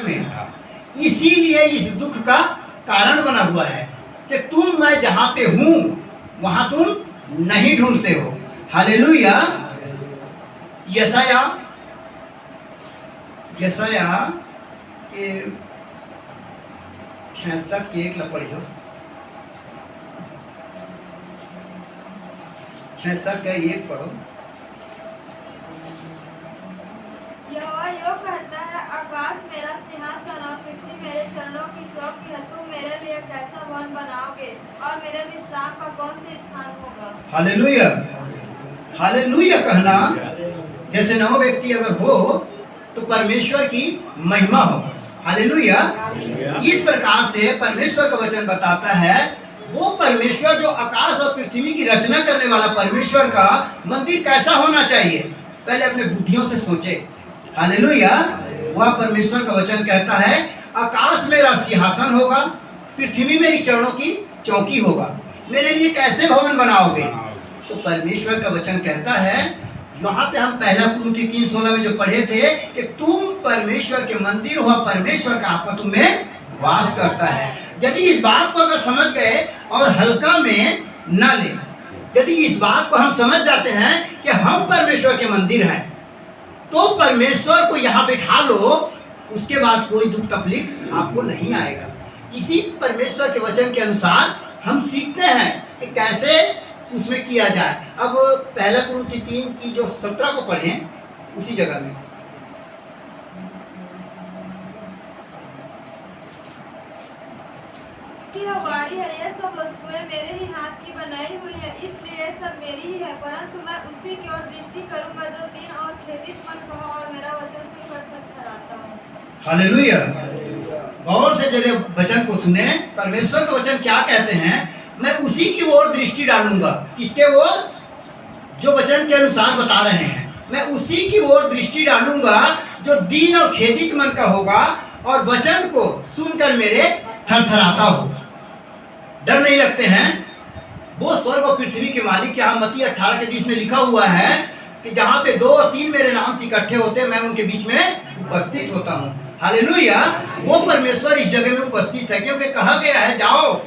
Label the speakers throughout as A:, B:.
A: में, इसीलिए इस दुख का कारण बना हुआ है कि तुम मैं जहाँ पे हूँ वहाँ तुम नहीं ढूंढते हो। हालेलुया। यशाया के 66 के 1 पढ़ी हो। 66 का 1 पढ़ो।
B: यहोवा यूँ कहता है, आकाश मेरा सिंहासन और पृथ्वी मेरे चरणों की चौकी है। तुम मेरे लिए कैसा भवन बनाओगे और मेरे विश्राम का कौन सा स्थान होगा?
A: हालेलुया। हालेलुया कहना जैसे नौ व्यक्ति अगर हो तो परमेश्वर की महिमा हो। हालेलुया। इस प्रकार से परमेश्वर का वचन बताता है वो परमेश्वर जो आकाश और पृथ्वी की रचना करने वाला परमेश्वर का मंदिर कैसा होना चाहिए, पहले अपने बुद्धियों से सोचे। हालेलुया। वह परमेश्वर का वचन कहता है आकाश मेरा सिंहासन होगा, पृथ्वी मेरी चरणों की चौकी होगा, मेरे लिए कैसे भवन बनाओगे? तो परमेश्वर का वचन कहता है, यहाँ पे हम पहला कुरिन्थियों 3:16 में जो पढ़े थे कि तुम परमेश्वर के मंदिर हो, परमेश्वर का आत्मा तुम में वास करता है। यदि इस बात को अगर समझ गए और हल्का में न ले, यदि इस बात को हम समझ जाते हैं कि हम परमेश्वर के मंदिर हैं, तो परमेश्वर को यहाँ बिठा लो, उसके बाद कोई दुख तकलीफ आपको नहीं आएगा। इसी परमेश्वर के वचन के अनुसार हम सीखते हैं कि कैसे उसमें किया जाए। अब पहला कुरिन्थियों 3 की जो 17 को पढ़ें उसी जगह में।
B: कि यह वाणी है, यह सब वस्तुएं मेरे ही हाथ की बनाई हुई है, इसलिए यह सब मेरी ही है। परंतु मैं उसी की ओर दृष्टि करूंगा जो दीन और खेदित मन का हो और मेरा वचन सुनकर थरथराता हूँ।
A: हालेलुया। गौर से जरा वचन को सुने। परमेश्वर का वचन क्या कहते हैं? मैं उसी की ओर दृष्टि डालूंगा। किसके ओर? जो वचन के अनुसार बता रहे हैं, मैं उसी की ओर दृष्टि डालूंगा जो दीन और खेदित मन का होगा और वचन को सुनकर मेरे थरथराता हो। डर नहीं लगते हैं? वो स्वर्ग और पृथ्वी के मालिक, यहाँ मत्ती 18:20 में लिखा हुआ है कि जहाँ पे 2 और 3 मेरे नाम से इकट्ठे होते मैं उनके बीच में उपस्थित होता हूँ। हालेलुया। वो परमेश्वर इस जगह में उपस्थित है, क्योंकि कहा गया है जाओ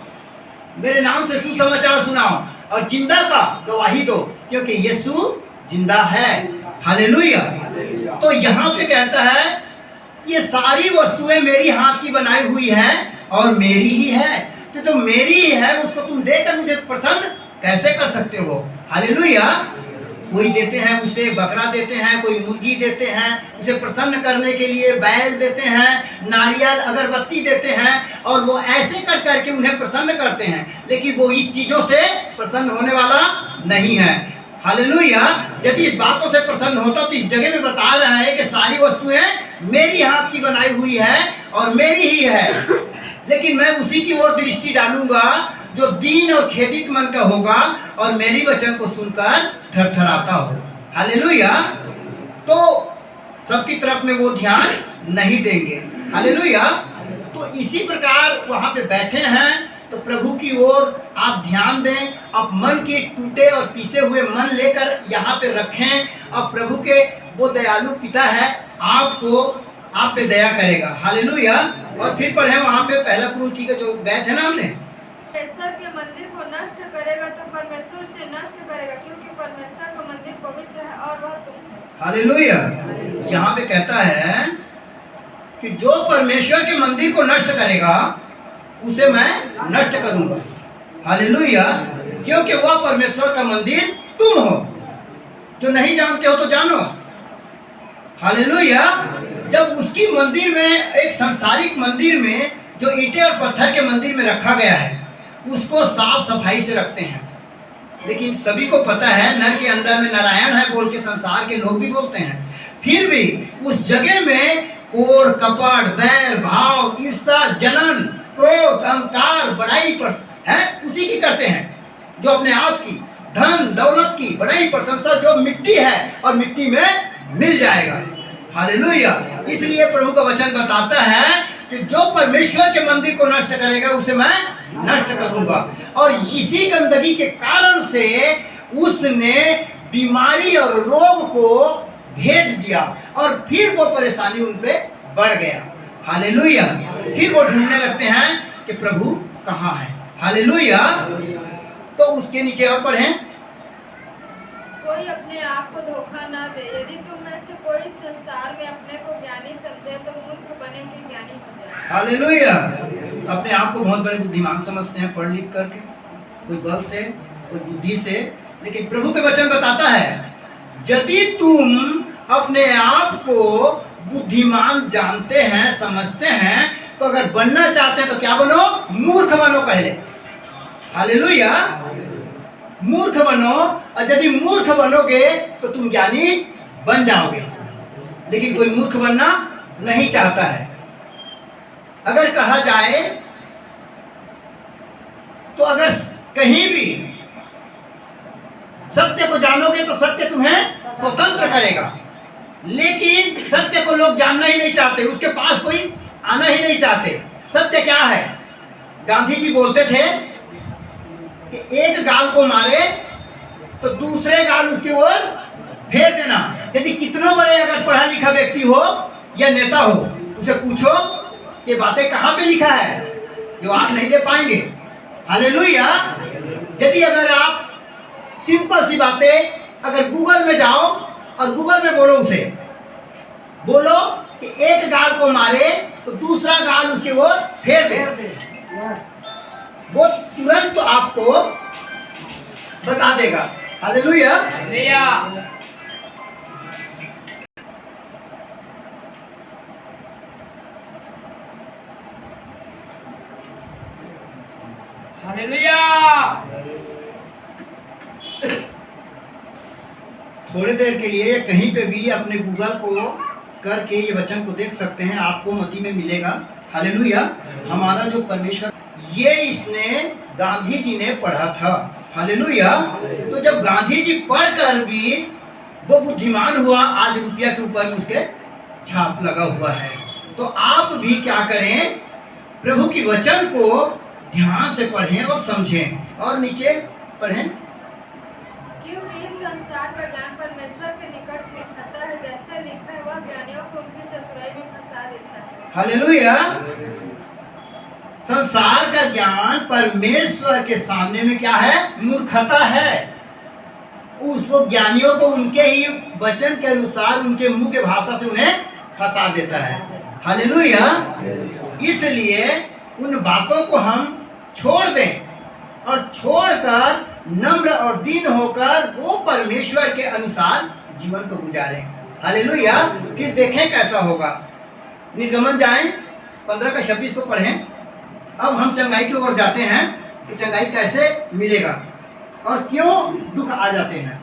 A: मेरे नाम से सुसमाचार सुनाओ और जिंदा का गवाही दो, क्योंकि यीशु जिंदा है। हालेलुया। तो यहाँ पे कहता है ये सारी वस्तुएं मेरी हाथ की बनाई हुई हैं और मेरी ही है। तो जो मेरी ही है उसको तुम देकर मुझे प्रसन्न कैसे कर सकते हो? हालेलुया। कोई देते हैं उसे बकरा देते हैं, कोई मुर्गी देते हैं, उसे प्रसन्न करने के लिए बैल देते हैं, नारियल अगरबत्ती देते हैं और वो ऐसे कर करके उन्हें प्रसन्न करते हैं, लेकिन वो इस चीज़ों से प्रसन्न होने वाला नहीं है। हालेलुया। यदि इस बातों से प्रसन्न होता तो इस जगह में बता रहा है कि सारी वस्तुएं मेरी हाथ की बनाई हुई है और मेरी ही है, लेकिन मैं उसी की ओर दृष्टि डालूंगा जो दीन और खेदित मन का होगा और मेरी वचन को सुनकर थरथराता हो। हालेलुया। तो सबकी तरफ में वो ध्यान नहीं देंगे। हालेलुया। तो इसी प्रकार वहाँ पे बैठे हैं तो प्रभु की ओर आप ध्यान दें, आप मन के टूटे और पीसे हुए मन लेकर यहाँ पे रखें और प्रभु के वो दयालु पिता है आपको आप पे दया करेगा। हालेलुया। और फिर पढ़े वहाँ पे पहला कुरिन्थियों का जो गए थे ना हमने,
B: परमेश्वर के मंदिर को नष्ट करेगा तो परमेश्वर से नष्ट करेगा, क्योंकि परमेश्वर का मंदिर पवित्र है और वह तुम हो।
A: हालेलुया। यहाँ पे कहता है कि जो परमेश्वर के मंदिर को नष्ट करेगा उसे मैं नष्ट करूंगा। हालेलुया। क्योंकि वह परमेश्वर का मंदिर तुम हो। जो नहीं जानते हो तो जानो। हालेलुया। जब उसकी मंदिर में, एक सांसारिक मंदिर में जो ईंटें और पत्थर के मंदिर में रखा गया है, उसको साफ सफाई से रखते हैं, लेकिन सभी को पता है नर के अंदर में नारायण है बोल के संसार के लोग भी बोलते हैं, फिर भी उस जगह में कोर कपट बैर भाव ईर्षा जलन क्रोध अहंकार बड़ाई पर है उसी की करते हैं, जो अपने आप की धन दौलत की बड़ाई प्रशंसा जो मिट्टी है और मिट्टी में मिल जाएगा। हालेलुया। इसलिए प्रभु का वचन बताता है कि जो परमेश्वर के मंदिर को नष्ट करेगा उसे मैं नष्ट करूंगा। और इसी गंदगी के कारण से उसने बीमारी और रोग को भेज दिया और फिर वो परेशानी उन पे बढ़ गया। हालेलुया। फिर वो ढूंढने लगते हैं कि प्रभु कहाँ है। हालेलुया। तो उसके नीचे और पढ़ें।
B: कोई अपने आप को धोखा ना दे। यदि तुम में से कोई संसार में अपने को ज्ञानी समझे तो मूर्ख बने कि ज्ञानी हो जाए।
A: हालेलुया। अपने आप को बहुत बड़े बुद्धिमान समझते हैं पढ़ लिख करके, कोई बल से, कोई बुद्धि से, लेकिन प्रभु के वचन बताता है यदि तुम अपने आप को बुद्धिमान जानते हैं, समझते हैं, तो अगर बनना चाहते हैं तो क्या बनो? मूर्ख बनो पहले। हालेलुया। मूर्ख बनो, और यदि मूर्ख बनोगे तो तुम ज्ञानी बन जाओगे। लेकिन कोई मूर्ख बनना नहीं चाहता है। अगर कहा जाए तो अगर कहीं भी सत्य को जानोगे तो सत्य तुम्हें स्वतंत्र करेगा, लेकिन सत्य को लोग जानना ही नहीं चाहते, उसके पास कोई आना ही नहीं चाहते। सत्य क्या है? गांधी जी बोलते थे कि एक गाल को मारे तो दूसरे गाल उसकी ओर फेर देना। यदि कितना बड़े अगर पढ़ा लिखा व्यक्ति हो या नेता हो, उसे पूछो कि बातें कहाँ पे लिखा है, जो आप नहीं दे पाएंगे। हालेलुया। यदि अगर आप सिंपल सी बातें अगर गूगल में जाओ और गूगल में बोलो उसे, बोलो कि एक गाल को मारे तो दूसरा गाल उसकी ओर फेर दे, वो तुरंत तो आपको बता देगा। हालेलुया।
C: हालेलुया।
A: थोड़ी देर के लिए कहीं पे भी अपने गूगल को करके ये वचन को देख सकते हैं, आपको मती में मिलेगा। हालेलुया। हमारा जो परमेश्वर, ये इसने गांधी जी ने पढ़ा था। हालेलुया। तो जब गांधी जी पढ़कर भी वो बुद्धिमान हुआ, आज रुपया के ऊपर में उसके छाप लगा हुआ है। तो आप भी क्या करें? प्रभु की वचन को ध्यान से पढ़ें और समझें। और नीचे पढ़ें।
B: क्योंकि इस संसार का ज्ञान परमेश्वर के निकट में खाता है, जैसे लिखा है वह ज्ञानियों को उनकी चतुराई में फंसा देता है।
A: हालेलुया। संसार का ज्ञान परमेश्वर के सामने में क्या है? मूर्खता है। उसको ज्ञानियों को उनके ही वचन के अनुसार, उनके मुंह के भाषा से उन्हें फंसा देता है। हालेलुया। इसलिए उन बातों को हम छोड़ दें और छोड़कर नम्र और दीन होकर वो परमेश्वर के अनुसार जीवन को गुजारें। हालेलुया। फिर देखें कैसा होगा। निर्गमन जाएं 15 का 26 को पढ़ें। अब हम चंगाई की ओर जाते हैं कि चंगाई कैसे मिलेगा और क्यों दुख आ जाते हैं।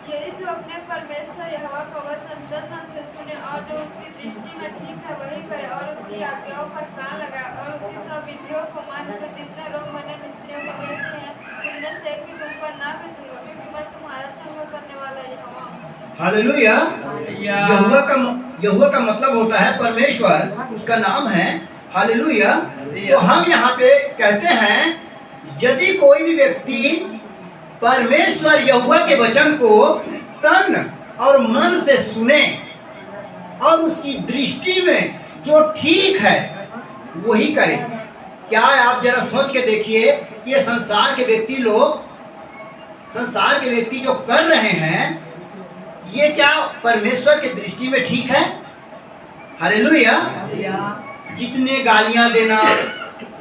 B: यदि तू अपने परमेश्वर यहोवा का वचन मन से सुने और जो उसकी दृष्टि में ठीक है वही करे और उसकी आज्ञाओं पर कान लगाए और उसकी सब विधियों को मान कर जितने लोग मैंने मिस्त्रियों को भेजे हैं उनमें से एक भी तुम पर ना भेजूंगा, क्योंकि मैं तुम्हारा चंगा करने वाला यहोवा हूँ।
A: हालेलुया। यहोवा का मतलब होता है परमेश्वर, उसका नाम है। हालेलुया। तो हम यहाँ पे कहते हैं यदि कोई भी व्यक्ति परमेश्वर यहोवा के वचन को तन और मन से सुने और उसकी दृष्टि में जो ठीक है वही करे। क्या है? आप जरा सोच के देखिए, ये संसार के व्यक्ति लोग, संसार के व्यक्ति जो कर रहे हैं, ये क्या परमेश्वर की दृष्टि में ठीक है? हालेलुया। जितने गालियां देना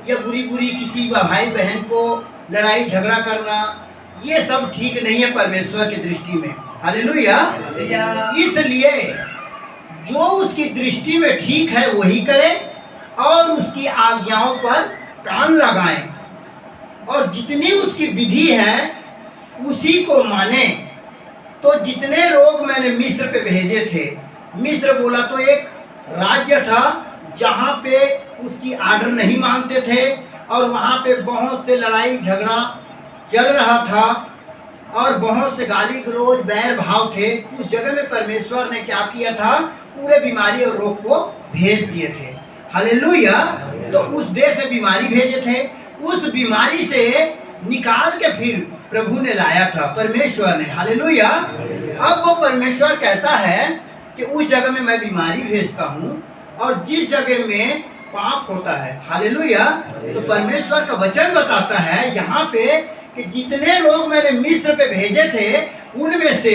A: या बुरी बुरी किसी भाई बहन को लड़ाई झगड़ा करना, ये सब ठीक नहीं है परमेश्वर की दृष्टि में। हालेलुया। इसलिए जो उसकी दृष्टि में ठीक है वही करे और उसकी आज्ञाओं पर कान लगाएं और जितनी उसकी विधि है उसी को माने। तो जितने लोग मैंने मिस्र पे भेजे थे, मिस्र बोला तो एक राज्य था जहाँ पे उसकी आर्डर नहीं मानते थे और वहाँ पे बहुत से लड़ाई झगड़ा चल रहा था और बहुत से गाली गलौज बैर भाव थे। उस जगह में परमेश्वर ने क्या किया था? पूरे बीमारी और रोग को भेज दिए थे। हालेलुया। तो उस देश में बीमारी भेजे थे, उस बीमारी से निकाल के फिर प्रभु ने लाया था परमेश्वर ने। हालेलुया। अब वो परमेश्वर कहता है कि उस जगह में मैं बीमारी भेजता हूँ और जिस जगह में पाप होता है, हालेलुया। तो परमेश्वर का वचन बताता है यहाँ पे कि जितने लोग मैंने मिस्र पे भेजे थे उनमें से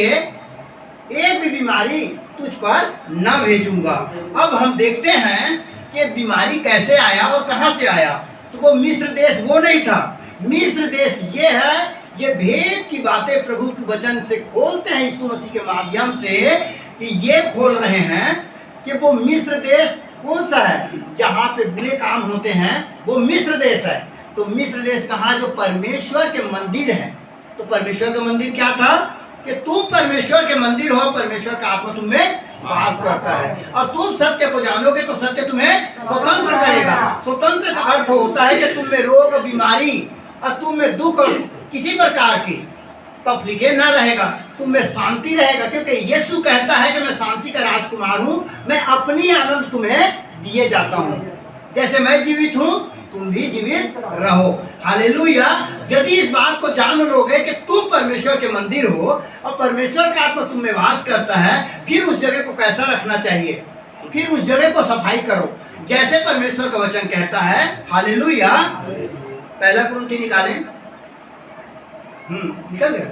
A: एक भी बीमारी तुझ पर न भेजूंगा। अब हम देखते हैं कि बीमारी कैसे आया और कहाँ से आया। तो वो मिस्र देश वो नहीं था, मिस्र देश ये है। ये भेद की बातें प्रभु के वचन से खोलते हैं यीशु मसीह के माध्यम से, कि ये खोल रहे हैं कि वो मिस्र देश कौन सा है जहाँ पे बुरे काम होते हैं, वो मिस्र देश है। तो मिस्र देश कहाँ, जो परमेश्वर के मंदिर है। तो परमेश्वर का मंदिर क्या था कि तुम परमेश्वर के मंदिर हो, परमेश्वर का आत्मा तुम में वास करता है और तुम सत्य को जानोगे तो सत्य तुम्हें स्वतंत्र करेगा। स्वतंत्र का अर्थ होता है कि तुम में रोग बीमारी और तुम में दुख और किसी प्रकार की तकलीफें न रहेगा, तुम में शांति रहेगा, क्योंकि यीशु कहता है कि मैं शांति का राजकुमार हूँ, मैं अपनी आनंद तुम्हें दिए जाता हूँ। जैसे मैं जीवित हूँ तुम भी जीवित रहो, हालेलुया। यदि इस बात को जान लोगे कि तुम परमेश्वर के मंदिर हो और परमेश्वर का आत्मा तुम में वास करता है, फिर उस जगह को कैसा रखना चाहिए, फिर उस जगह को सफाई करो जैसे परमेश्वर का वचन कहता है, हालेलुया। पहला कुरिन्थी निकालें, निकल गया।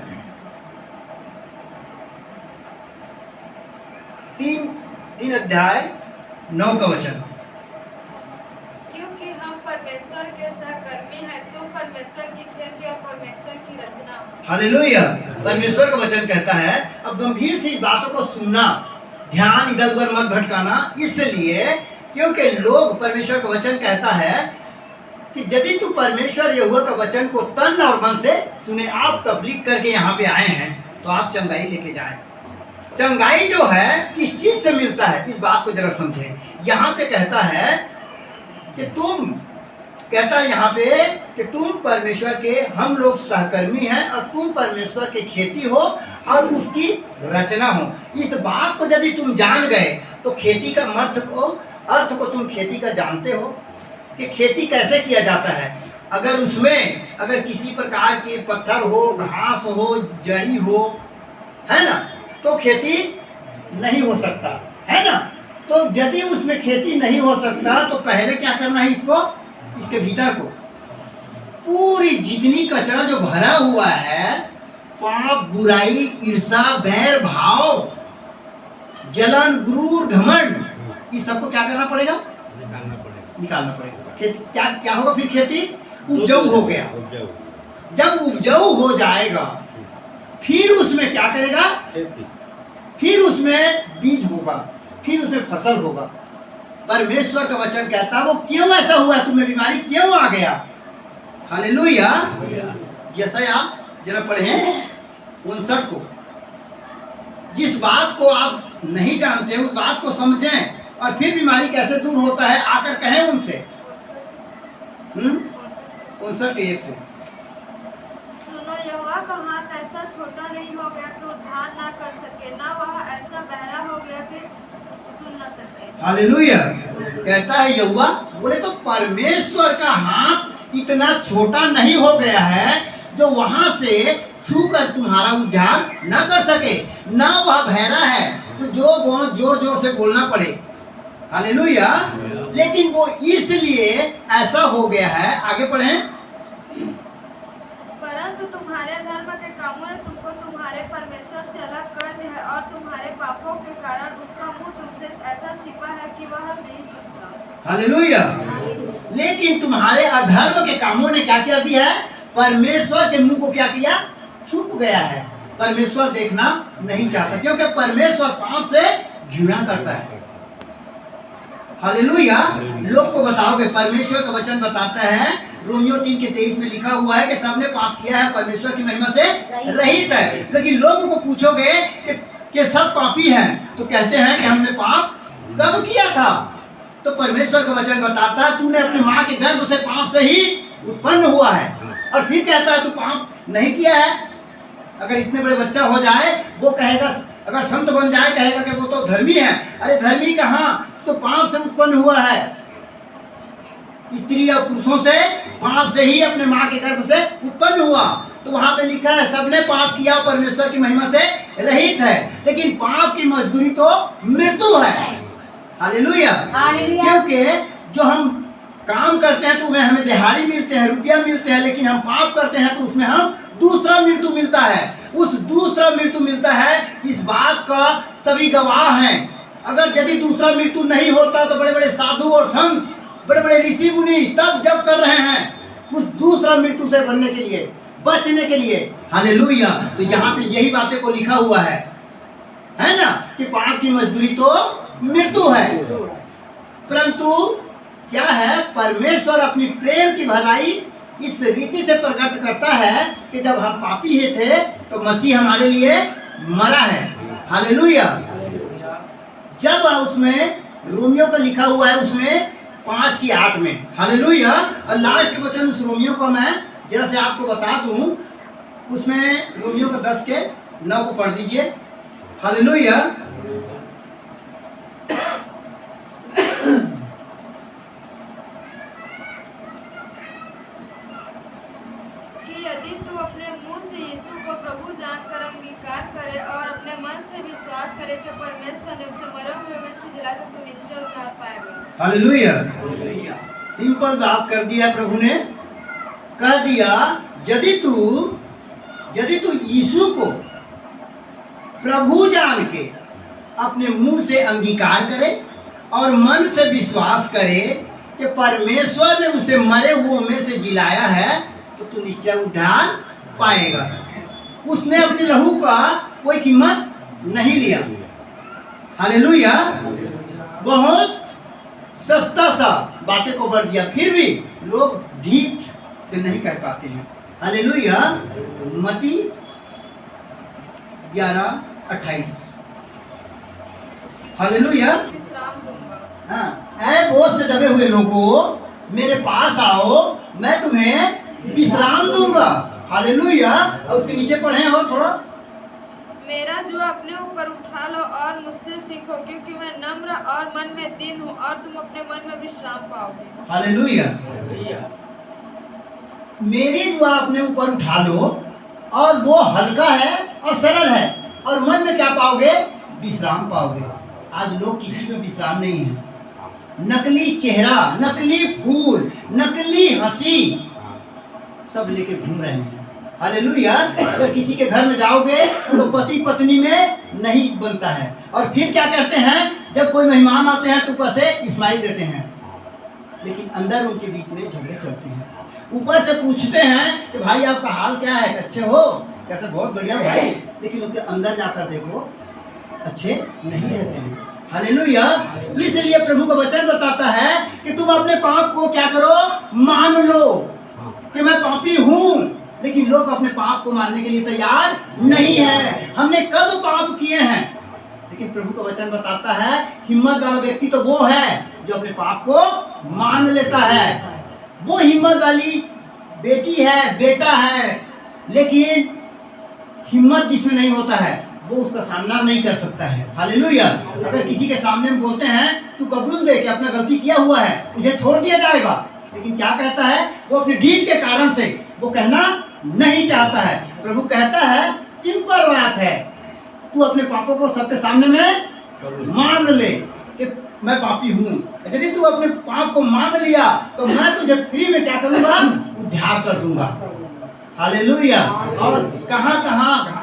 A: 3 अध्याय 9 का वचन।
B: क्योंकि हम परमेश्वर के सहकर्मी हैं, तुम परमेश्वर की खेती और परमेश्वर की रचना हो।
A: हालेलुया। परमेश्वर का वचन कहता है, अब गंभीर सी बातों को सुनना, ध्यान इधर उधर मत भटकाना, इसलिए क्योंकि लोग, परमेश्वर का वचन कहता है कि यदि तू परमेश्वर यहोवा का वचन को तन और मन से सुने। आप तबलीग करके यहाँ पे आए हैं तो आप चंगाई लेके जाएं। चंगाई जो है किस चीज से मिलता है, इस बात को जरा समझें। यहाँ पे कहता है कि यहाँ पे कि तुम परमेश्वर के, हम लोग सहकर्मी हैं और तुम परमेश्वर की खेती हो और उसकी रचना हो। इस बात को यदि तुम जान गए तो खेती का अर्थ को तुम खेती का जानते हो कि खेती कैसे किया जाता है। अगर किसी प्रकार के पत्थर हो, घास हो, जड़ी हो, है ना, तो खेती नहीं हो सकता, है ना। तो यदि उसमें खेती नहीं हो सकता तो पहले क्या करना है, इसके भीतर को पूरी जितनी कचरा जो भरा हुआ है, पाप, बुराई, ईर्षा, बैर भाव, जलन, गुरूर, घमंड, इस सबको क्या करना पड़ेगा, निकालना पड़ेगा। क्या होगा फिर, खेती उपजाऊ हो गया। जब उपजाऊ हो जाएगा फिर उसमें क्या करेगा, फिर उसमें बीज होगा, फिर उसमें फसल होगा। परमेश्वर का वचन कहता है वो क्यों ऐसा हुआ, तुम्हें बीमारी क्यों आ गया, हालेलुया। यशायाह जरा पढ़ें 59 को। जिस बात को आप नहीं जानते उस बात को समझें और फिर बीमारी कैसे दूर होता है आकर कहें उनसे। 59:1 से।
B: सुनो, यहोवा का हाथ ऐसा छोटा नहीं हो गया कि उद्धार ना कर सके, ना वह ऐसा बहरा हो गया कि सुन न सके। हालेलुया।
A: कहता है यहोवा, बोले तो परमेश्वर का हाथ इतना छोटा नहीं हो गया है जो वहां से छू कर तुम्हारा उद्धार न कर सके, ना वह बहरा है जो बहुत जोर जोर से बोलना पड़े, हालेलुया। लेकिन वो इसलिए ऐसा हो गया है, आगे पढ़ें।
B: परंतु तुम्हारे धर्म के कामों ने तुमको तुम्हारे परमेश्वर से अलग कर दिया है और तुम्हारे पापों के कारण उसका मुंह तुमसे ऐसा छिपा है कि वह नहीं सुनता,
A: हालेलुया। लेकिन तुम्हारे अधर्म के कामों ने क्या किया दिया है, परमेश्वर के मुंह को क्या किया, छुप गया है। परमेश्वर देखना नहीं चाहता क्योंकि परमेश्वर पाप से घृणा करता है, हालेलुया। लोग को बताओगे, परमेश्वर का वचन बताता है, रोमियो 3:23 में लिखा हुआ है कि सबने पाप किया है, परमेश्वर की महिमा से रहित है। लेकिन लोगों को पूछोगे कि सब पापी हैं तो कहते हैं कि हमने पाप कब किया था। तो परमेश्वर का वचन बताता है तूने अपनी माँ के गर्भ से पाप से ही उत्पन्न हुआ है, और फिर कहता है तू पाप नहीं किया है। अगर इतने बड़े बच्चा हो जाए वो कहेगा, अगर संत बन जाए कहेगा कि वो तो धर्मी है। अरे धर्मी कहाँ, तो पाप से उत्पन्न हुआ है। स्त्री और पुरुषों से, पाप से ही अपने माँ के गर्भ से उत्पन्न हुआ। तो वहां पे लिखा है सबने पाप किया, परमेश्वर की महिमा से रहित है, लेकिन पाप की मजदूरी तो मृत्यु है। हालेलुया। क्योंकि जो हम काम करते हैं तो उसमें हमें दिहाड़ी मिलते हैं, रुपया मिलते हैं, लेकिन हम पाप करते हैं तो उसमें हम दूसरा मृत्यु मिलता है। उस दूसरा मृत्यु मिलता है, इस बात का सभी गवाह हैं। अगर यदि दूसरा मृत्यु नहीं होता तो बड़े बड़े साधु और संत, बड़े बड़े ऋषि मुनि तब जब कर रहे हैं उस दूसरा मृत्यु से बनने के लिए, बचने के लिए। हालेलुया। तो यहाँ पे यही बातें को लिखा हुआ है ना, कि पाप की मजदूरी तो मृत्यु है। परंतु क्या है, परमेश्वर अपनी प्रेम की भलाई इस रीति से प्रकट करता है कि जब हम पापी ही थे तो मसीह हमारे लिए मरा है। हालेलुया। जब उसमें रोमियो का लिखा हुआ है उसमें 5:8 में, हालेलुया। और लास्ट वचन उस रोमियो को मैं जरा से आपको बता दूं, उसमें रोमियो का 10:9 को पढ़ दीजिए। हालेलुया।
B: यदि तू अपने मुंह से यीशु को प्रभु जानकर अंगीकार करे और अपने मन से विश्वास करे कि परमेश्वर ने उसे मरे हुए में से जिला तो तू निश्चय उद्धार पाएगा।
A: हालेलुया। सिंपल बात कर दिया प्रभु ने, कह दिया यदि तू यीशु को प्रभु जान के अपने मुंह से अंगीकार करे और मन से विश्वास करे कि परमेश्वर ने उसे मरे हुए में से जिलाया है तो तू निश्चय उद्धार पाएगा। उसने अपने लहू का कोई कीमत नहीं लिया। हालेलुया। बहुत सस्ता सा बातें को बढ़ दिया, फिर भी लोग ढीठ से नहीं कह पाते हैं। हालेलुया। मत्ती 11:28। हालेलुया।
B: विश्राम दूंगा।
A: हाँ, ऐ बोझ से दबे हुए लोगों मेरे पास आओ, मैं तुम्हें विश्राम दूंगा। हालेलुया। और उसके नीचे पढ़े हो थोड़ा,
B: मेरा जो अपने ऊपर उठा लो और मुझसे सीखो क्योंकि मैं नम्र और मन में दीन हूँ और तुम अपने मन में विश्राम पाओगे।
A: हालेलुया। मेरी दुआ अपने ऊपर उठा लो और वो हल्का है और सरल है, और मन में क्या पाओगे, विश्राम पाओगे। आज लोग किसी में विश्राम नहीं है। नकली चेहरा, नकली फूल, नकली हंसी सब लेके घूम रहे हैं। हालेलुया। अगर किसी के घर में जाओगे तो पति पत्नी में नहीं बनता है, और फिर क्या करते हैं, जब कोई मेहमान आते हैं तो ऊपर से स्माइल देते हैं, लेकिन अंदर उनके बीच में झगड़े चलते हैं। ऊपर से पूछते हैं कि भाई आपका हाल क्या है, अच्छे हो, कहते बहुत बढ़िया भाई, लेकिन उनके अंदर जाकर देखो अच्छे नहीं रहते हैं। हालेलुया। इसलिए प्रभु का वचन बताता है कि तुम अपने पाप को क्या करो, मान लो कि मैं पापी हूँ, लेकिन लोग अपने पाप को मानने के लिए तैयार नहीं है। हमने कब पाप किए हैं, लेकिन प्रभु का वचन बताता है हिम्मत वाला व्यक्ति तो वो है जो अपने पाप को मान लेता है। वो हिम्मत वाली बेटी है, बेटा है, लेकिन हिम्मत जिसमें नहीं होता है वो उसका सामना नहीं कर सकता है। हालेलुया। अगर किसी के सामने में बोलते हैं तू कबूल दे कि अपना गलती किया हुआ है, तुझे छोड़ दिया जाएगा, लेकिन क्या कहता है, वो अपनी ढीठ के कारण से वो कहना नहीं चाहता है। प्रभु कहता है सिंपल बात है, तू अपने पापों को सबके सामने में मान ले कि मैं पापी हूँ। यदि तू अपने पाप को मान लिया तो मैं तुझे फ्री में क्या करूँगा, उद्धार कर दूंगा। हालेलुया। और कहाँ कहाँ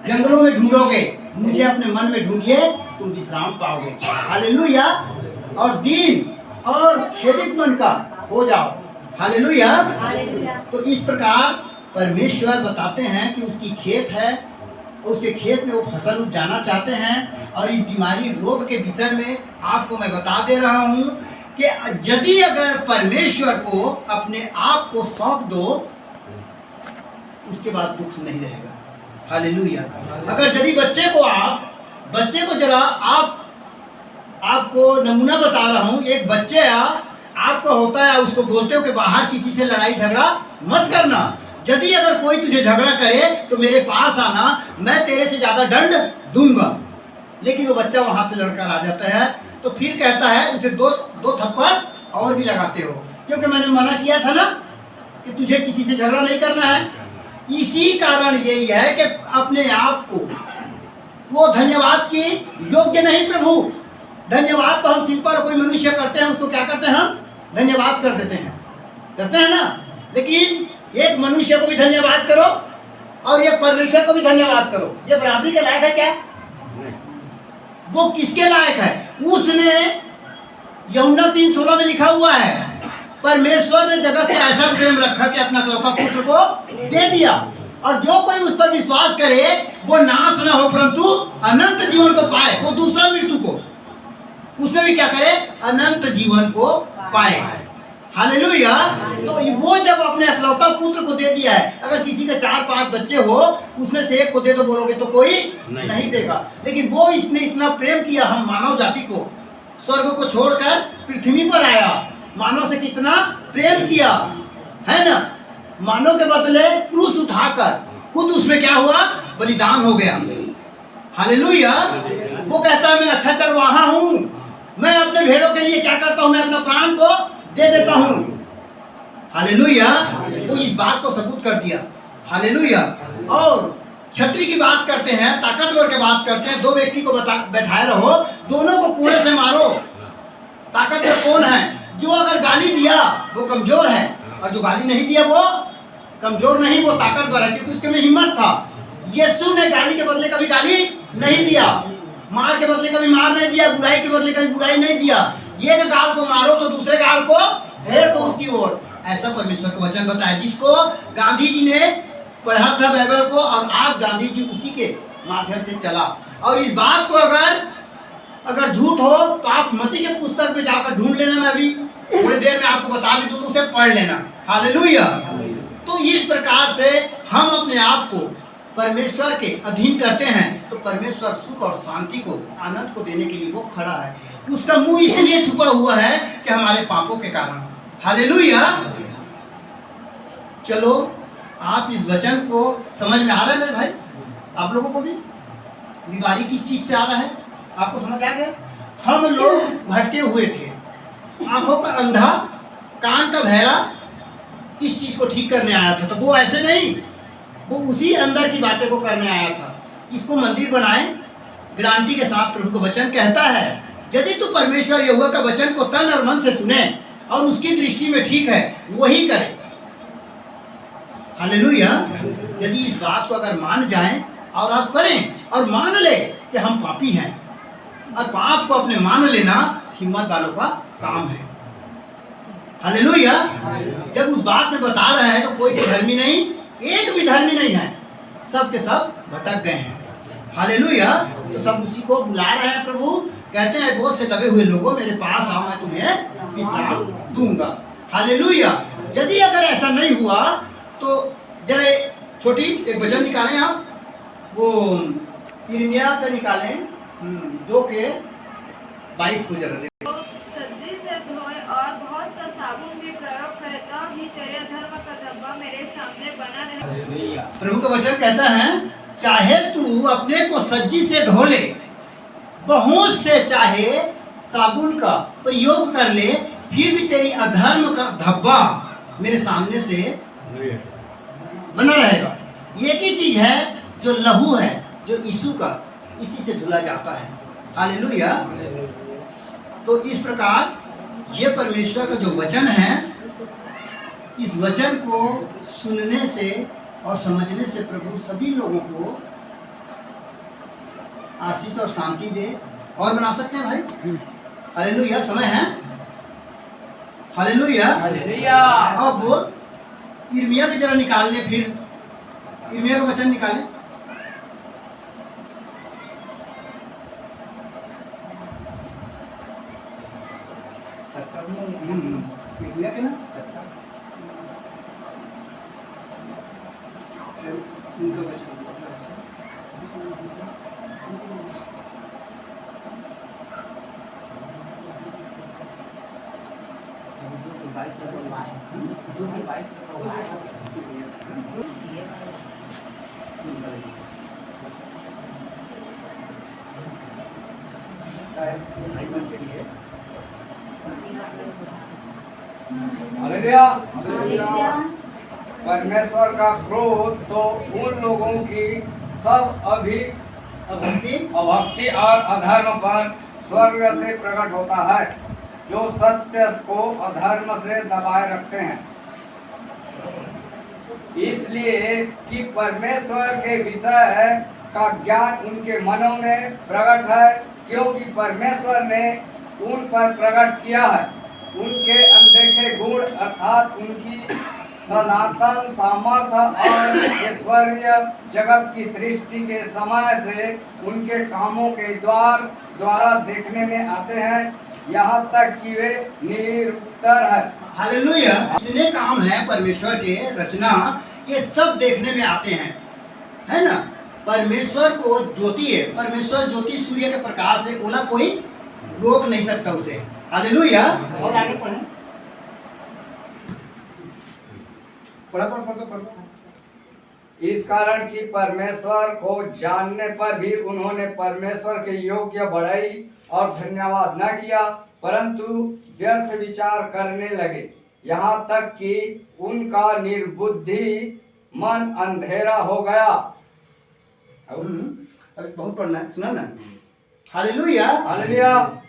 A: जंगलों में ढूंढोगे, मुझे अपने मन में ढूंढिए, तुम विश्राम पाओगे। हालेलुया। और दीन और खेदित मन का हो जाओ। हालेलुया। तो इस प्रकार परमेश्वर बताते हैं कि उसकी खेत है, उसके खेत में वो फसल उपजाना चाहते हैं। और इस बीमारी रोग के विषय में आपको मैं बता दे रहा हूँ कि यदि अगर परमेश्वर को अपने आप को सौंप दो, उसके बाद दुख नहीं रहेगा। हालेलुया। अगर यदि बच्चे को जरा आपको नमूना बता रहा हूँ, एक बच्चे आपका होता है, उसको बोलते हो कि बाहर किसी से लड़ाई झगड़ा मत करना, यदि अगर कोई तुझे झगड़ा करे तो मेरे पास आना, मैं तेरे से ज़्यादा दंड दूंगा। लेकिन वो बच्चा वहाँ से लड़कर आ जाता है, तो फिर कहता है उसे दो थप्पड़ और भी लगाते हो, क्योंकि मैंने मना किया था ना कि तुझे किसी से झगड़ा नहीं करना है। इसी कारण यही है कि अपने आप को वो धन्यवाद की योग्य नहीं प्रभु। धन्यवाद तो हम सिंपल कोई मनुष्य करते हैं, उसको क्या करते हैं हम धन्यवाद कर देते हैं, करते हैं ना। लेकिन एक मनुष्य को भी धन्यवाद करो और एक परमेश्वर को भी धन्यवाद करो, ये बराबरी के लायक है क्या? वो किसके लायक है? उसने यूहन्ना 3:16 में लिखा हुआ है, परमेश्वर ने जगत से ऐसा प्रेम रखा कि अपना इकलौता पुत्र को दे दिया, और जो कोई उस पर विश्वास करे वो नाश न हो परंतु अनंत जीवन को पाए। वो दूसरा मृत्यु को, उसमें भी क्या करे? अनंत जीवन को पाए। हालेलुया। तो वो जब अपने इकलौता पुत्र को दे दिया है, अगर किसी के 4-5 बच्चे हो उसमें से एक को दे दो बोलोगे तो कोई नहीं देगा, लेकिन वो इसने इतना प्रेम किया हम मानव जाति को, स्वर्ग को छोड़कर पृथ्वी पर आया, मानव से कितना प्रेम किया है ना। मानव के बदले क्रूस उठाकर खुद उसमें क्या हुआ? बलिदान हो गया। हालेलुया। वो कहता है मैं अच्छा चरवाहा हूँ, मैं अपने भेड़ों के लिए क्या करता हूँ? मैं अपना प्राण को दे देता हूँ। हालेलुया। वो इस बात को सबूत कर दिया। हालेलुया। और छतरी की बात करते हैं, ताकतवर की बात करते हैं, 2 व्यक्ति को बैठाए रहो, दोनों को कुएं से मारो। ताकतवर कौन है? जो अगर गाली दिया वो कमजोर है, और जो गाली नहीं दिया वो कमजोर नहीं, वो ताकतवर है, क्योंकि उसके में हिम्मत था। यीशु ने गाली के बदले कभी गाली नहीं दिया, मार के बदले कभी मार नहीं दिया, बुराई के बदले कभी बुराई नहीं दिया। एक गाल को मारो तो दूसरे गाल को फेर दो उसकी ओर, ऐसा परमेश्वर का वचन बताया, जिसको गांधी जी ने पढ़ा था बाइबल को, और आज गांधी जी उसी के माध्यम से चला। और इस बात को अगर झूठ हो तो आप मती के पुस्तक में जाकर ढूंढ लेना, मैं अभी थोड़ी देर में आपको बता भी दूं, उसे पढ़ लेना। हालेलुया। तो इस प्रकार से हम अपने आप को परमेश्वर के अधीन करते हैं, तो परमेश्वर सुख और शांति को, आनंद को देने के लिए वो खड़ा है। उसका मुंह इसलिए छुपा हुआ है कि हमारे पापों के कारण। हालेलुया। चलो, आप इस वचन को समझ में आ रहा है मेरे भाई? आप लोगों को भी बीमारी किस चीज से आ रहा है आपको समझ आ गया? हम लोग भटके हुए थे, आंखों का अंधा, कान का बहरा, इस चीज को ठीक करने आया था। तो वो ऐसे नहीं, वो उसी अंदर की बातें को करने आया था। इसको मंदिर बनाए गारंटी के साथ। प्रभु का वचन कहता है, यदि तू परमेश्वर यहोवा का वचन को तन और मन से सुने और उसकी दृष्टि में ठीक है वही करे। हालेलुया। यदि इस बात को अगर मान जाएं और आप करें और मान ले कि हम पापी हैं, और पाप को अपने मान लेना हिम्मत वालों का काम है। हालेलुया। जब उस बात में बता रहा है तो कोई भी धर्मी नहीं, एक भी धर्मी नहीं है, सब के सब भटक गए हैं। हालेलुया। तो सब उसी को बुला रहे हैं। प्रभु कहते हैं, बहुत से दबे हुए लोगों मेरे पास आओ, मैं तुम्हें विश्राम दूंगा। हालेलुया। यदि अगर ऐसा नहीं हुआ तो जरा छोटी एक वचन निकालें आप, वो यिर्मयाह का निकालें 2:22 को जरा दें।
B: सज्जी से धोए और बहुत सा साबुन भी प्रयोग करे, तब भी तेरे धर्म का धब्बा मेरे सामने बना रहे।
A: प्रभु का वचन कहता है, चाहे तू अपने को सज्जी से धो ले, बहुत से चाहे साबुन का प्रयोग कर ले, फिर भी तेरी अधर्म का धब्बा मेरे सामने से बना रहेगा। एक ही चीज है जो लहू है, जो यीशु का, इसी से धुला जाता है। हालेलुया। तो इस प्रकार ये परमेश्वर का जो वचन है, इस वचन को सुनने से और समझने से प्रभु सभी लोगों को आशीष और शांति दे और बना सकते हैं भाई। हालेलुया। समय है। हालेलुया। अब यिर्मयाह की जरा निकाल ले, फिर यिर्मयाह का वचन निकालें। यिर्मयाह के ना उनका वचन भाई बन के लिए
D: हालेलुया। परमेश्वर का क्रोध तो उन लोगों की सब अभक्ति और अधर्म पर स्वर्ग से प्रकट होता है, जो सत्य को अधर्म से दबाए रखते हैं। इसलिए कि परमेश्वर के विषय का ज्ञान उनके मनों में प्रकट है, क्योंकि परमेश्वर ने उन पर प्रकट किया है। उनके अनदेखे गुण अर्थात उनकी सनातन सामर्थ्य और ऐश्वर्य जगत की दृष्टि के समय से उनके कामों के द्वारा देखने में आते हैं, यहाँ तक कि वे निरुत्तर है।
A: हालेलुया। जितने काम है परमेश्वर के रचना, ये सब देखने में आते हैं, है ना। परमेश्वर को ज्योति है, परमेश्वर ज्योति सूर्य के प्रकाश है, बोला कोई रोक नहीं सकता उसे। हालेलुया। और आगे पढ़ें, पढ़ो।
D: इस कारण कि परमेश्वर को जानने पर भी उन्होंने परमेश्वर के योग्य बढ़ाई और धन्यवाद न किया, परंतु व्यर्थ विचार करने लगे, यहाँ तक कि उनका निर्बुद्धि मन अंधेरा हो गया।
A: अभी बहुत पढ़ना है, सुना ना। हालेलुया।
D: हालेलुया।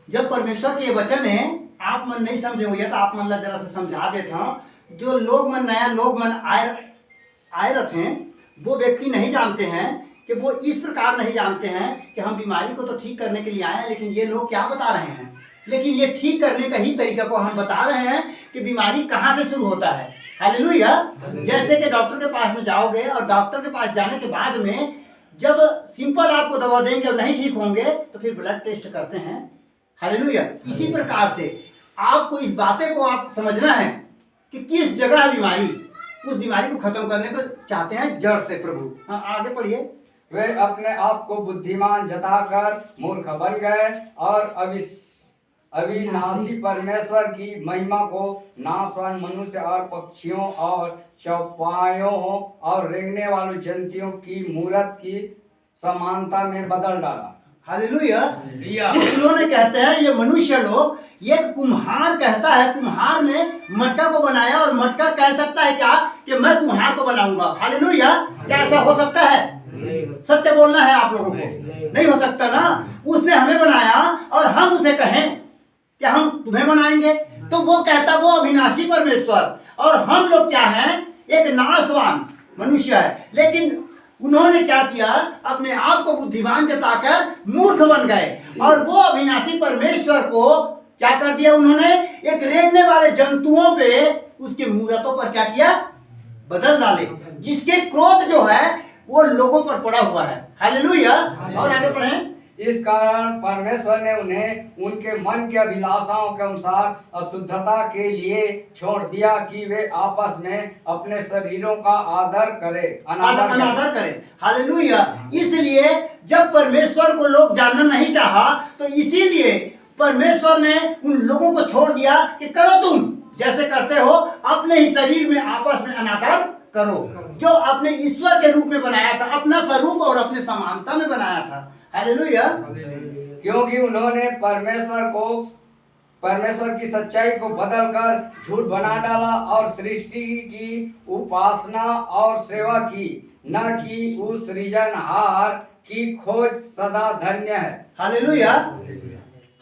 A: जब परमेश्वर के ये वचन है, आप मन नहीं समझे हो, या तो आप मन ला जरा से समझा देता हूँ। जो लोग मन नया लोग मन आए रहते हैं, वो व्यक्ति नहीं जानते हैं कि वो इस प्रकार नहीं जानते हैं कि हम बीमारी को तो ठीक करने के लिए आए हैं, लेकिन ये लोग क्या बता रहे हैं। लेकिन ये ठीक करने का ही तरीका को हम बता रहे हैं कि बीमारी कहाँ से शुरू होता है। हालेलुया। जैसे कि डॉक्टर के पास में जाओगे और डॉक्टर के पास जाने के बाद में जब सिंपल आपको दवा देंगे और नहीं ठीक होंगे तो फिर ब्लड टेस्ट करते हैं। हालेलुया। इसी प्रकार से आपको इस बातें को आप समझना है कि किस जगह है बीमारी, उस बीमारी को खत्म करने को चाहते हैं जड़ से प्रभु। हाँ, आगे पढ़िए।
D: वे अपने आप को बुद्धिमान जताकर मूर्ख बन गए और अविनाशी परमेश्वर की महिमा को नाशवान मनुष्य और पक्षियों और चौपायों और रेंगने वालों जंतुओं की मूर्त की समानता में बदल डाला।
A: हालेलुया। उन्होंने कहते हैं ये मनुष्य लोग, एक कुम्हार कहता है, कुम्हार ने मटका को बनाया और मटका कह सकता है क्या कि मैं कुम्हार को बनाऊंगा। हालेलुया। क्या ऐसा हो सकता है? सत्य बोलना है आप लोगों को, नहीं हो सकता ना। उसने हमें बनाया और हम उसे कहें कि हम तुम्हें बनाएंगे, तो वो कहता वो अविनाशी परमेश्वर और हम लोग क्या हैं, एक नाशवान मनुष्य है। लेकिन उन्होंने क्या किया, अपने आप को बुद्धिमान जताकर मूर्ख बन गए और वो अविनाशी परमेश्वर को क्या कर दिया, उन्होंने एक रेंगने वाले जंतुओं पे, उसके मूर्तों पर क्या किया, बदल डाले, जिसके क्रोध जो है वो लोगों पर पड़ा हुआ है। हालेलुया। और आगे पढ़ें।
D: इस कारण परमेश्वर ने उन्हें उनके मन के अभिलाषाओं के अनुसार अशुद्धता के लिए छोड़ दिया कि वे आपस में अपने शरीरों का अनादर करें।
A: हालेलुया। इसलिए जब परमेश्वर को लोग जानना नहीं चाहा, तो इसीलिए परमेश्वर ने उन लोगों को छोड़ दिया कि करो तुम जैसे करते हो, अपने ही शरीर में आपस में अनादर करो, जो अपने ईश्वर के रूप में बनाया था, अपना स्वरूप और अपने समानता में बनाया था। हालेलुया।
D: क्योंकि उन्होंने परमेश्वर की सच्चाई को बदलकर झूठ बना डाला और सृष्टि की उपासना और सेवा की, न कि उस सृजनहार की खोज सदा धन्य है।
A: हालेलुया।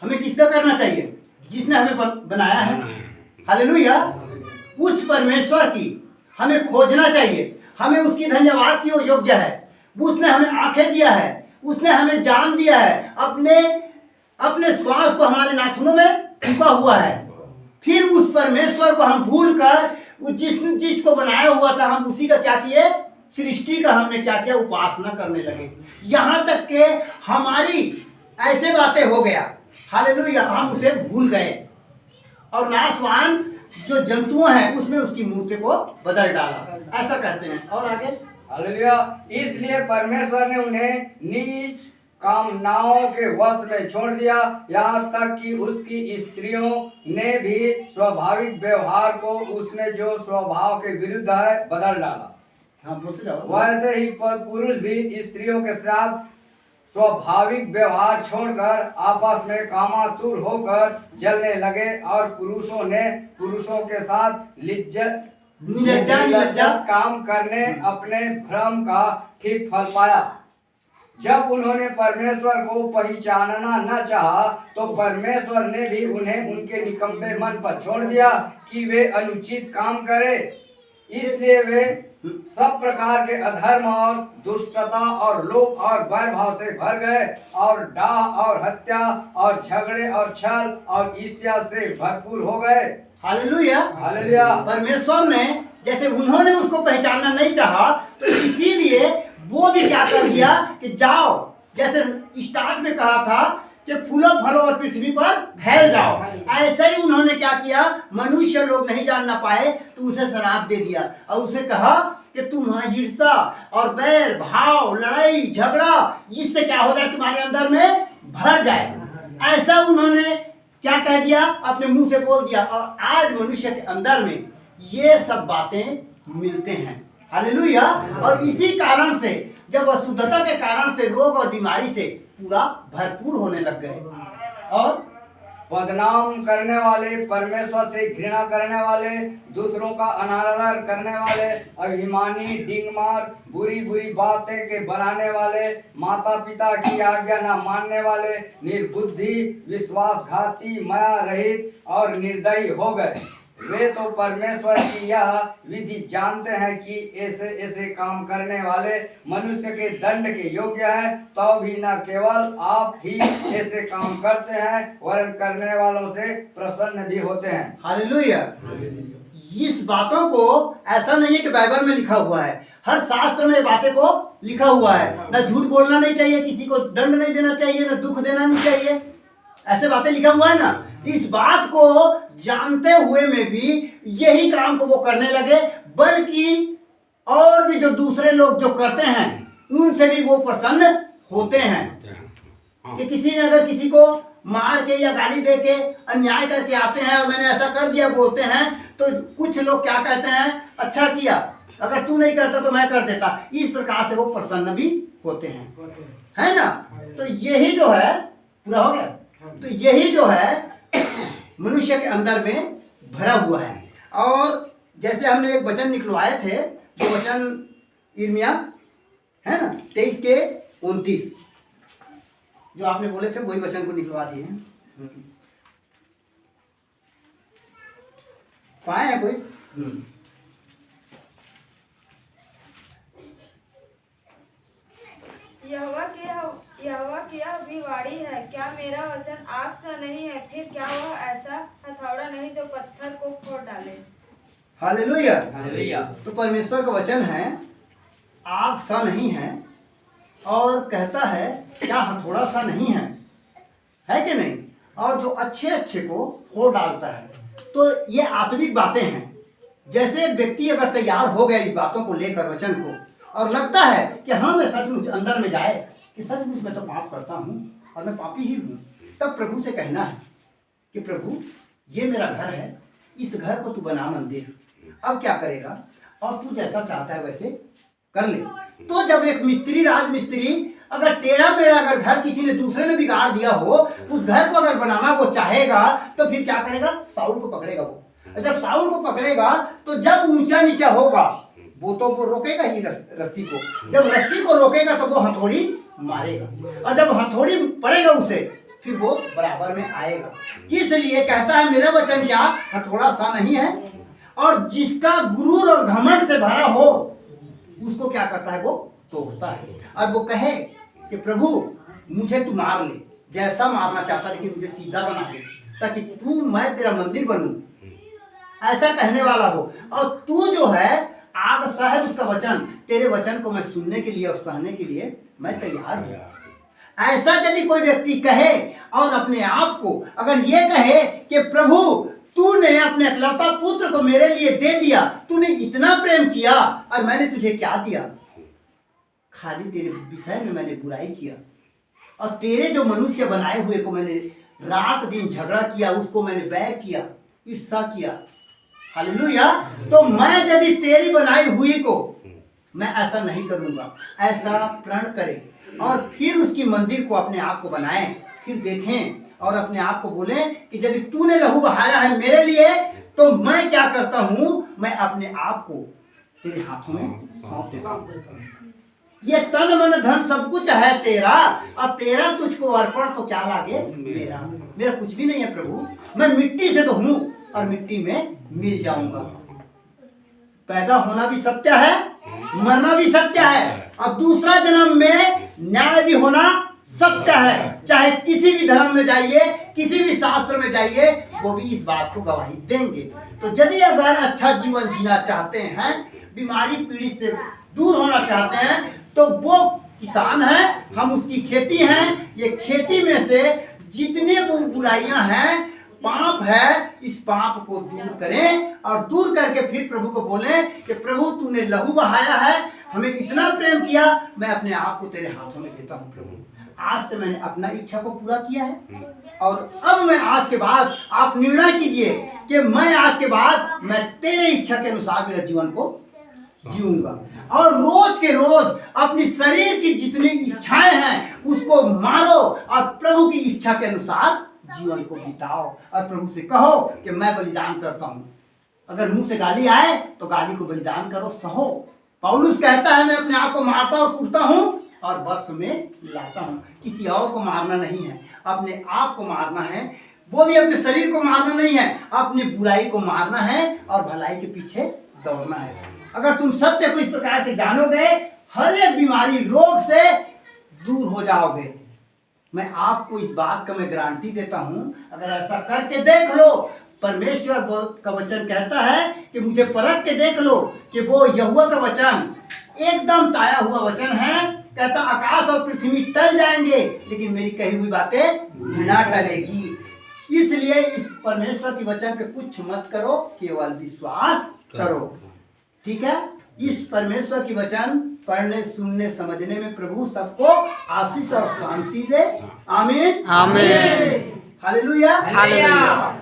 A: हमें किसका करना चाहिए? जिसने हमें बनाया है। हालेलुया। उस परमेश्वर की हमें खोजना चाहिए, हमें उसकी धन्यवाद की वो योग्य है। उसने हमें आंखें दिया है, उसने हमें जान दिया है, अपने श्वास को हमारे नाखूनों में फूंका हुआ है। फिर उस परमेश्वर को हम भूल कर जिसको बनाया हुआ था, हम उसी का क्या किए, सृष्टि का हमने क्या किया, उपासना करने लगे। यहाँ तक के हमारी ऐसे बातें हो गया। हालेलुया। हम उसे भूल गए और नाशवान जो जंतु हैं उसमें उसकी मूर्ति को बदल डाला, ऐसा कहते हैं। और आगे।
D: हालेलुया। इसलिए परमेश्वर ने उन्हें नीच कामनाओं के वश में छोड़ दिया, यहाँ तक कि उसकी स्त्रियों ने भी स्वाभाविक व्यवहार को उसने जो स्वभाव के विरुद्ध है बदल डाला।
A: हाँ, बोलते जाओ।
D: वैसे ही पुरुष भी स्त्रियों के साथ स्वाभाविक व्यवहार छोड़कर आपस में कामातुर होकर जलने लगे और पुरुषों ने पुरुषों के साथ निर्लज्जत काम करने अपने भ्रम का ठीक फल पाया। जब उन्होंने परमेश्वर को पहचानना न चाहा तो परमेश्वर ने भी उन्हें उनके निकम्मे मन पर छोड़ दिया कि वे अनुचित काम करें। इसलिए वे सब प्रकार के अधर्म और दुष्टता और लोभ और वैरभाव से भर गए और डाह और हत्या और झगड़े और छल और ईर्ष्या से भरपूर हो गए।
A: हालेलुया।
D: हालेलुया।
A: परमेश्वर ने जैसे उन्होंने उसको पहचानना नहीं चाहा तो इसीलिए वो भी क्या कर दिया कि जाओ, जैसे स्टार्ट में कहा था कि फूलों फलों और पृथ्वी पर फैल जाओ, ऐसे ही उन्होंने क्या किया, मनुष्य लोग नहीं जानना पाए तो उसे श्राप दे दिया और उसे कहा कि तुम ईर्ष्या और बैर भाव लड़ाई झगड़ा इससे क्या हो जाए तुम्हारे अंदर में भर जाए। ऐसा उन्होंने क्या कह दिया, अपने मुंह से बोल दिया और आज मनुष्य के अंदर में ये सब बातें मिलते हैं। हालेलुया। और इसी कारण से जब अशुद्धता के कारण से रोग और बीमारी से पूरा भरपूर होने लग गए और
D: बदनाम करने वाले, परमेश्वर से घृणा करने वाले, दूसरों का अनादर करने वाले, अभिमानी, डिंगमार, बुरी बुरी बातें के बनाने वाले, माता पिता की आज्ञा न मानने वाले, निर्बुद्धि, विश्वासघाती, माया रहित और निर्दयी हो गए। वे तो परमेश्वर की यह विधि जानते हैं कि ऐसे ऐसे काम करने वाले मनुष्य के दंड के योग्य हैं, तो भी न केवल आप ही ऐसे काम करते हैं वरन करने वालों से प्रसन्न भी होते हैं।
A: हालेलुया। इस बातों को ऐसा नहीं है कि बाइबल में लिखा हुआ है, हर शास्त्र में बातें को लिखा हुआ है। न झूठ बोलना नहीं चाहिए, किसी को दंड नहीं देना चाहिए, न दुख देना नहीं चाहिए, ऐसे बातें लिखा हुआ है ना। इस बात को जानते हुए में भी यही काम को वो करने लगे, बल्कि और भी जो दूसरे लोग जो करते हैं उनसे भी वो प्रसन्न होते हैं। कि किसी ने अगर किसी को मार के या गाली दे के अन्याय करके आते हैं और मैंने ऐसा कर दिया बोलते हैं तो कुछ लोग क्या कहते हैं, अच्छा किया, अगर तू नहीं करता तो मैं कर देता। इस प्रकार से वो प्रसन्न भी होते हैं, है ना। तो यही जो है, पूरा हो गया, तो यही जो है मनुष्य के अंदर में भरा हुआ है। और जैसे हमने एक वचन निकलवाए थे, जो वचन यिर्मयाह है ना 23 के 29 जो आपने बोले थे वही वचन को निकलवा दिए हैं। पाए हैं कोई?
B: यहोवा की यह भी वाणी है, क्या मेरा वचन आग सा नहीं है, फिर क्या वह ऐसा हथौड़ा नहीं जो पत्थर को फोड़ डाले।
A: हालेलुया।
D: हालेलुया।
A: तो परमेश्वर का वचन है, आग सा नहीं है और कहता है क्या हथौड़ा सा नहीं है कि नहीं, और जो अच्छे अच्छे को फोड़ डालता है। तो ये आत्मिक बातें हैं। जैसे एक व्यक्ति अगर तैयार हो गया इस बातों को लेकर, वचन को, और लगता है कि हाँ मैं सचमुच अंदर में जाए कि सचमुच मैं तो पाप करता हूँ और मैं पापी ही हूँ, तब प्रभु से कहना है कि प्रभु ये मेरा घर है, इस घर को तू बना मंदिर, अब क्या करेगा और तू जैसा चाहता है वैसे कर ले। तो जब एक मिस्त्री, राजमिस्त्री, अगर तेरा मेरा अगर घर किसी ने दूसरे ने बिगाड़ दिया हो, उस घर को अगर बनाना वो चाहेगा तो फिर क्या करेगा, साउल को पकड़ेगा वो। जब साउल को पकड़ेगा तो जब ऊंचा नीचा होगा वो तो वो रोकेगा ही रस्सी को, जब रस्सी को रोकेगा तो वो हथौड़ी मारेगा, और जब हथौड़ी पड़ेगा उसे फिर वो बराबर में आएगा। इसलिए कहता है मेरा वचन क्या हथौड़ा सा नहीं है, और जिसका गुरूर और घमंड से भरा हो उसको क्या करता है, वो तोड़ता है। और वो कहे कि प्रभु मुझे तू मार ले, जैसा मारना चाहता, लेकिन मुझे सीधा बना दे ताकि तू, मैं तेरा मंदिर बनूं, ऐसा कहने वाला हो। और तू जो है आग सा है उसका वचन, तेरे वचन को मैं सुनने के लिए और सहने के लिए मैं तैयार हूँ। ऐसा यदि कोई व्यक्ति कहे और अपने आप को अगर ये कहे कि प्रभु तूने अपने अकलौता पुत्र को मेरे लिए दे दिया, तूने इतना प्रेम किया और मैंने तुझे क्या दिया, खाली तेरे विषय में मैंने बुराई किया, और तेरे जो मनुष्य बनाए हुए को मैंने रात दिन झगड़ा किया, उसको मैंने बैर किया, ईर्ष्या किया। हालेलुया। तो मैं यदि तेरी बनाई हुई को मैं ऐसा नहीं करूंगा, ऐसा प्रण करे और फिर उसकी मंदिर को अपने आप को बनाएं, फिर देखें और अपने आप को बोलें कि यदि तूने लहू बहाया है मेरे लिए तो मैं क्या करता हूं, मैं अपने आप को तेरे हाथों में सौंप देता हूं। ये तन मन धन सब कुछ है तेरा, और तेरा तुझको अर्पण तो क्या लागे मेरा। मेरा कुछ भी नहीं है प्रभु, मैं मिट्टी से तो हूं और मिट्टी में मिल जाऊंगा। पैदा होना भी सत्य है, मरना भी सत्य है, और दूसरा जन्म में न्याय भी होना सत्य है। चाहे किसी भी धर्म में जाइए, किसी भी शास्त्र में जाइए, वो भी इस बात को गवाही देंगे। तो यदि अगर अच्छा जीवन जीना चाहते हैं, बीमारी पीड़ी से दूर होना चाहते हैं, तो वो किसान है, हम उसकी खेती हैं। ये खेती में से जितने बुराइयां हैं, पाप है, इस पाप को दूर करें और दूर करके फिर प्रभु को बोलें कि प्रभु तूने लहू बहाया है, हमें इतना प्रेम किया, मैं अपने आप को तेरे हाथों में देता हूँ प्रभु। आज से मैंने अपना इच्छा को पूरा किया है और अब मैं आज के बाद आप निर्णय कीजिए कि मैं आज के बाद मैं तेरे इच्छा के अनुसार मेरे जीवन को जीऊंगा। और रोज के रोज अपनी शरीर की जितनी इच्छाएं हैं उसको मारो और प्रभु की इच्छा के अनुसार जीवन को बिताओ और प्रभु से कहो कि मैं बलिदान करता हूँ। अगर मुंह से गाली आए तो गाली को बलिदान करो, सहो। पौलुस कहता है मैं अपने आप को मारता और कूटता हूँ और बस में लाता हूँ। किसी और को मारना नहीं है, अपने आप को मारना है, वो भी अपने शरीर को मारना नहीं है, अपनी बुराई को मारना है और भलाई के पीछे दौड़ना है। अगर तुम सत्य को इस प्रकार के जानोगे, हर एक बीमारी रोग से दूर हो जाओगे। मैं आपको इस बात का मैं गारंटी देता हूँ, अगर ऐसा करके देख लो। परमेश्वर का वचन कहता है कि मुझे परख के देख लो कि वो यहोवा का वचन एकदम ताया हुआ वचन है। कहता आकाश और पृथ्वी टल जाएंगे लेकिन मेरी कही हुई बातें ना टलेगी। इसलिए इस परमेश्वर के वचन पे कुछ मत करो, केवल विश्वास करो। ठीक है, इस परमेश्वर की वचन पढ़ने सुनने समझने में प्रभु सबको आशीष और शांति दे। आमीन,
C: आमीन,
A: हालेलुया,
C: हालेलुया।